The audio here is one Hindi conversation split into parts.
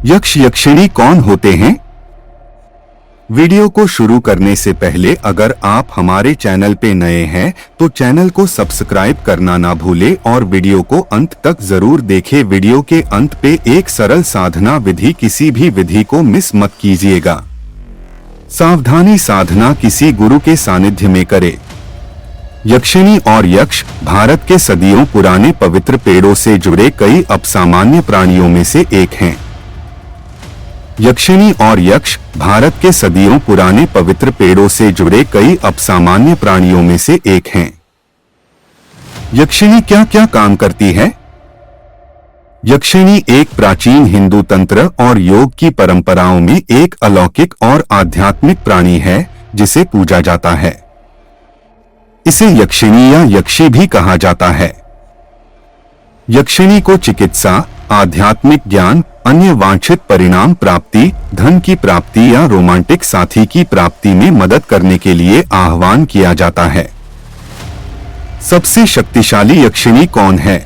यक्ष यक्षिणी कौन होते हैं? वीडियो को शुरू करने से पहले अगर आप हमारे चैनल पे नए हैं तो चैनल को सब्सक्राइब करना ना भूले और वीडियो को अंत तक जरूर देखें। वीडियो के अंत पे एक सरल साधना विधि, किसी भी विधि को मिस मत कीजिएगा। सावधानी, साधना किसी गुरु के सानिध्य में करें। यक्षिणी और यक्ष भारत के सदियों पुराने पवित्र पेड़ों से जुड़े कई अपसामान्य प्राणियों में से एक हैं। यक्षिणी और यक्ष भारत के सदियों पुराने पवित्र पेड़ों से जुड़े कई अपसामान्य प्राणियों में से एक हैं। यक्षिणी क्या क्या काम करती है? यक्षिणी एक प्राचीन हिंदू तंत्र और योग की परंपराओं में एक अलौकिक और आध्यात्मिक प्राणी है जिसे पूजा जाता है। इसे यक्षिणी या यक्षी भी कहा जाता है। यक्षिणी को चिकित्सा, आध्यात्मिक ज्ञान, अन्य वांछित परिणाम प्राप्ति, धन की प्राप्ति या रोमांटिक साथी की प्राप्ति में मदद करने के लिए आह्वान किया जाता है। सबसे शक्तिशाली यक्षिणी कौन है?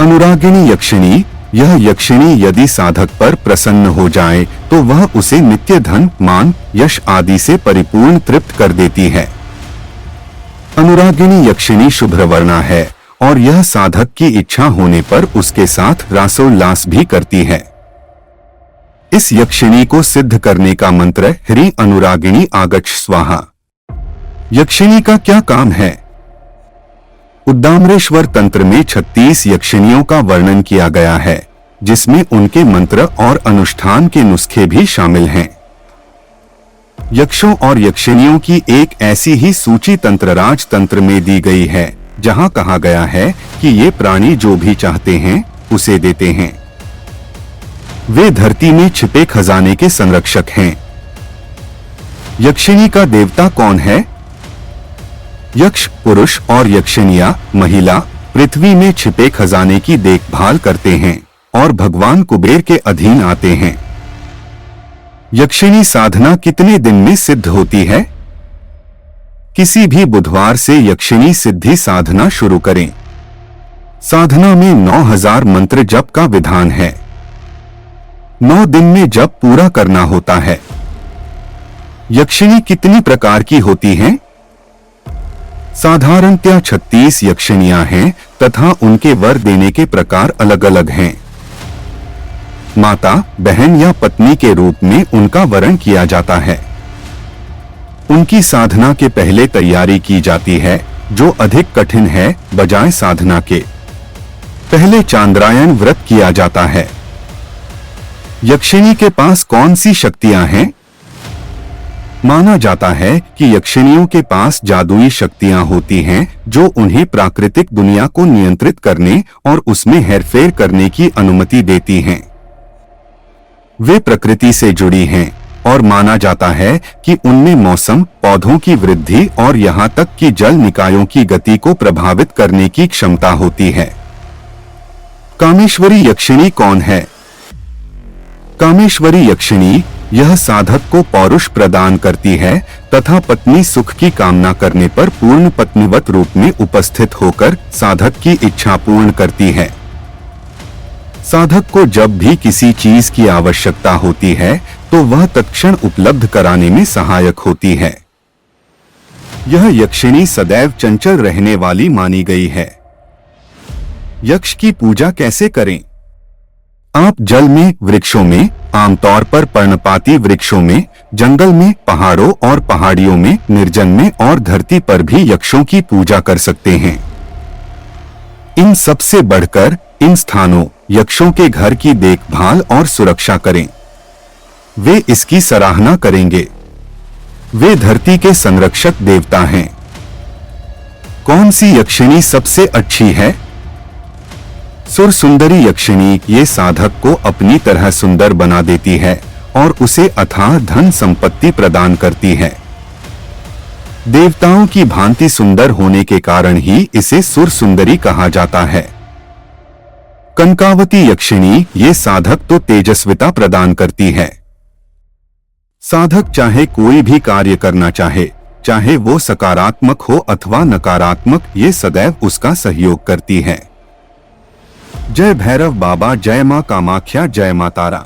अनुरागिणी यक्षिणी। यह यक्षिणी यदि साधक पर प्रसन्न हो जाए तो वह उसे नित्य धन, मान, यश आदि से परिपूर्ण तृप्त कर देती है। अनुरागिणी यक्षिणी शुभ्रवर्णा है और यह साधक की इच्छा होने पर उसके साथ रासोल्लास भी करती है। इस यक्षिणी को सिद्ध करने का मंत्र ह्रीं अनुरागिणी आगच्छ स्वाहा। यक्षिणी का क्या काम है? उद्दामरेश्वर तंत्र में 36 यक्षिणियों का वर्णन किया गया है, जिसमें उनके मंत्र और अनुष्ठान के नुस्खे भी शामिल हैं। यक्षों और यक्षिणियों की एक ऐसी ही सूची तंत्रराज तंत्र में दी गई है, जहां कहा गया है कि ये प्राणी जो भी चाहते हैं उसे देते हैं। वे धरती में छिपे खजाने के संरक्षक हैं। यक्षिणी का देवता कौन है? यक्ष पुरुष और यक्षिणियां महिला पृथ्वी में छिपे खजाने की देखभाल करते हैं और भगवान कुबेर के अधीन आते हैं। यक्षिणी साधना कितने दिन में सिद्ध होती है? किसी भी बुधवार से यक्षिणी सिद्धि साधना शुरू करें। साधना में 9000 मंत्र जप का विधान है। 9 दिन में जप पूरा करना होता है। यक्षिणी कितनी प्रकार की होती हैं? साधारणतया 36 यक्षिणियां हैं तथा उनके वर देने के प्रकार अलग अलग हैं। माता, बहन या पत्नी के रूप में उनका वरण किया जाता है। उनकी साधना के पहले तैयारी की जाती है, जो अधिक कठिन है बजाय साधना के। पहले चांद्रायण व्रत किया जाता है। यक्षिणी के पास कौन सी शक्तियां हैं? माना जाता है कि यक्षिणियों के पास जादुई शक्तियां होती हैं जो उन्हें प्राकृतिक दुनिया को नियंत्रित करने और उसमें हेरफेर करने की अनुमति देती हैं। वे प्रकृति से जुड़ी हैं और माना जाता है कि उनमें मौसम, पौधों की वृद्धि और यहाँ तक कि जल निकायों की गति को प्रभावित करने की क्षमता होती है। कामेश्वरी यक्षिणी कौन है? कामेश्वरी यक्षिणी यह साधक को पौरुष प्रदान करती है तथा पत्नी सुख की कामना करने पर पूर्ण पत्नीवत रूप में उपस्थित होकर साधक की इच्छा पूर्ण करती है। साधक को जब भी किसी चीज की आवश्यकता होती है तो वह तत्क्षण उपलब्ध कराने में सहायक होती है। यह यक्षिणी सदैव चंचल रहने वाली मानी गई है। यक्ष की पूजा कैसे करें? आप जल में, वृक्षों में, आमतौर पर पर्णपाती वृक्षों में, जंगल में, पहाड़ों और पहाड़ियों में, निर्जन में और धरती पर भी यक्षों की पूजा कर सकते हैं। इन सबसे बढ़कर इन स्थानों यक्षों के घर की देखभाल और सुरक्षा करें। वे इसकी सराहना करेंगे। वे धरती के संरक्षक देवता हैं। कौन सी यक्षिणी सबसे अच्छी है? सुर सुंदरी यक्षिणी ये साधक को अपनी तरह सुंदर बना देती है और उसे अथाह धन संपत्ति प्रदान करती है। देवताओं की भांति सुंदर होने के कारण ही इसे सुर सुंदरी कहा जाता है। कनकावती यक्षिणी ये साधक तो तेजस्विता प्रदान करती है। साधक चाहे कोई भी कार्य करना चाहे वो सकारात्मक हो अथवा नकारात्मक, ये सदैव उसका सहयोग करती है। जय भैरव बाबा, जय मां कामाख्या, जय मां तारा।